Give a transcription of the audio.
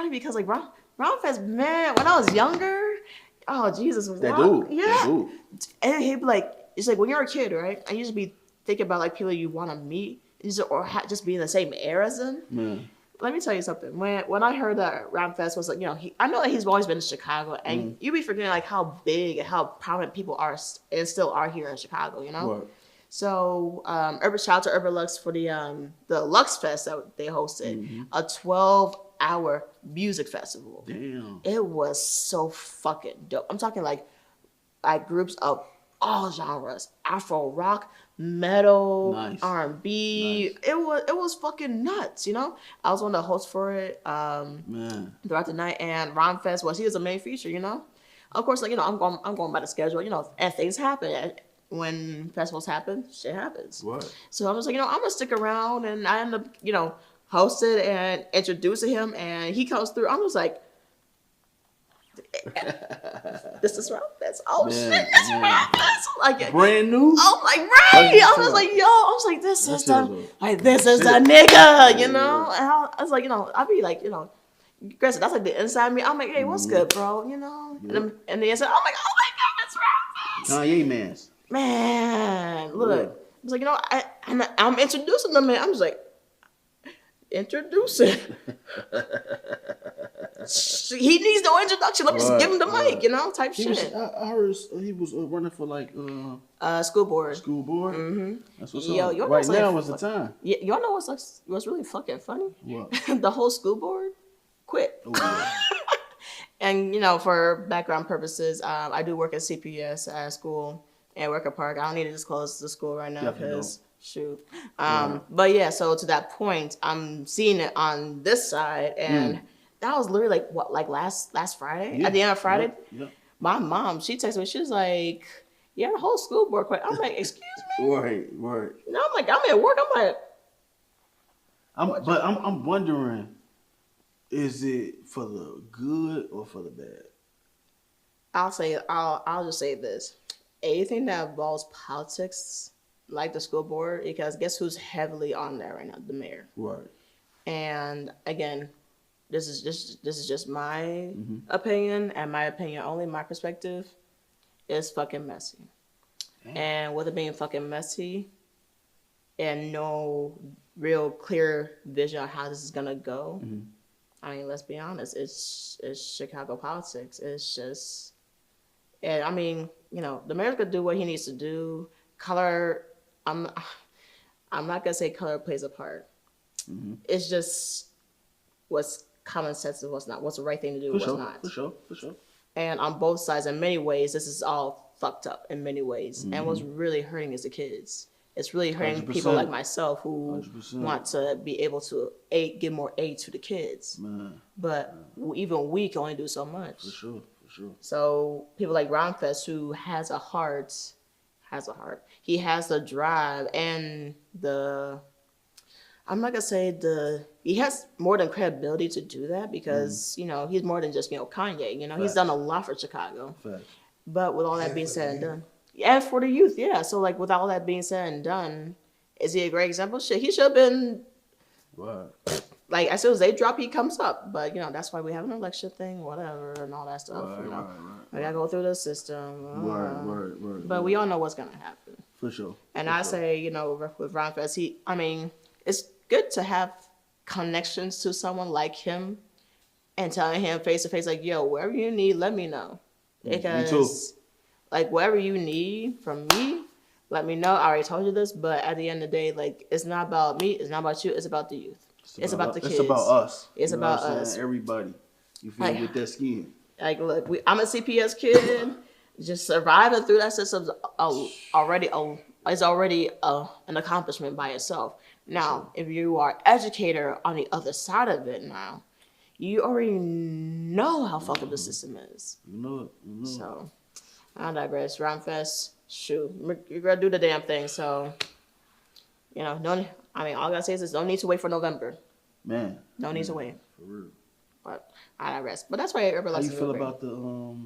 funny because like Rhymefest, man, when I was younger, oh Jesus, That dude, yeah, and he'd be like, it's like when you're a kid, right? I used to be thinking about like people you want to meet, or just be in the same era as them. Man. Let me tell you something. When I heard that Rhymefest was like, I know that he's always been in Chicago, and you be forgetting like how big and how prominent people are and still are here in Chicago, What? So, shout out to Urban Lux for the Lux Fest that they hosted, a 12-hour music festival. Damn. It was so fucking dope. I'm talking like groups of all genres: Afro rock, metal, R&B. Nice. It was fucking nuts. I was one of the hosts for it throughout the night, and Rhymefest he was a main feature. Of course, like I'm going by the schedule. And things happen. When festivals happen, shit happens. What? So I was like, I'm gonna stick around, and I end up, hosted and introducing him, and he comes through. I'm just like, this is Rhymefest. Oh shit, that's Rhymefest. Like brand new. Oh, like right. I was like, this is the nigga, And I was like, I'd be like, Chris, that's like the inside me. I'm like, hey, what's good, bro? Yep. And they said, oh my god, it's Rhymefest. Kanye Mans. Man, look. I was like, I'm introducing the man. I'm just like, introducing. He needs no introduction. Let me just give him the mic, type shit. I heard he was running for like school board. School board. Mm-hmm. That's what's up. Right now is the time. Y'all know what's really fucking funny? What? The whole school board quit. Oh, yeah. And for background purposes, I do work at CPS at school. And Wicker Park. I don't need to disclose the school right now because shoot. But yeah, so to that point, I'm seeing it on this side, and that was literally like last Friday. Yeah. At the end of Friday, my mom, she texted me. She was like, "Yeah, the whole school board quit." I'm like, "Excuse me." Right. No, I'm like, I'm at work. I'm like, I'm wondering, is it for the good or for the bad? I'll just say this. Anything that involves politics, like the school board, because guess who's heavily on there right now? The mayor. Right. And again, this is just my opinion, and my opinion only. My perspective is fucking messy. Damn. And with it being fucking messy, and no real clear vision on how this is gonna go, I mean, let's be honest. It's Chicago politics. It's just, and I mean. The mayor's gonna do what he needs to do. Color, I'm not gonna say color plays a part. It's just what's common sense and what's not. What's the right thing to do, what's not. For sure. And on both sides, in many ways, this is all fucked up in many ways. And what's really hurting is the kids. It's really hurting 100%. People like myself who 100%. Want to be able to give more aid to the kids. Man. But even we can only do so much. For sure. So people like Rhymefest, who has a heart. He has the drive and I'm not gonna say he has more than credibility to do that because he's more than just Kanye. He's done a lot for Chicago. Facts. But with all that being said and done, and for the youth, yeah. So like with all that being said and done, is he a great example? Shit, he should have been. What? Like as soon as they drop, he comes up. But that's why we have an election thing, whatever, and all that stuff. Right. We gotta go through the system. Right. But we all know what's gonna happen. For sure. And I say, with Rhymefest, it's good to have connections to someone like him, and telling him face to face, like, yo, wherever you need, let me know. Because, me too. Like, whatever you need from me, let me know. I already told you this, but at the end of the day, like, it's not about me, it's not about you, it's about the youth. It's about the kids. It's about us. It's about us. Everybody. You feel with that skin. Like, look, I'm a CPS kid. Just surviving through that system is already an accomplishment by itself. Now, if you are educator on the other side of it now, you already know how fucked up the system is. You know it. So, I digress. Rhymefest, shoot, you're gonna do the damn thing. So, all I gotta say is no need to wait for November. Man. No need to wait. For real. But I digress. But that's why everybody likes to How you feel about the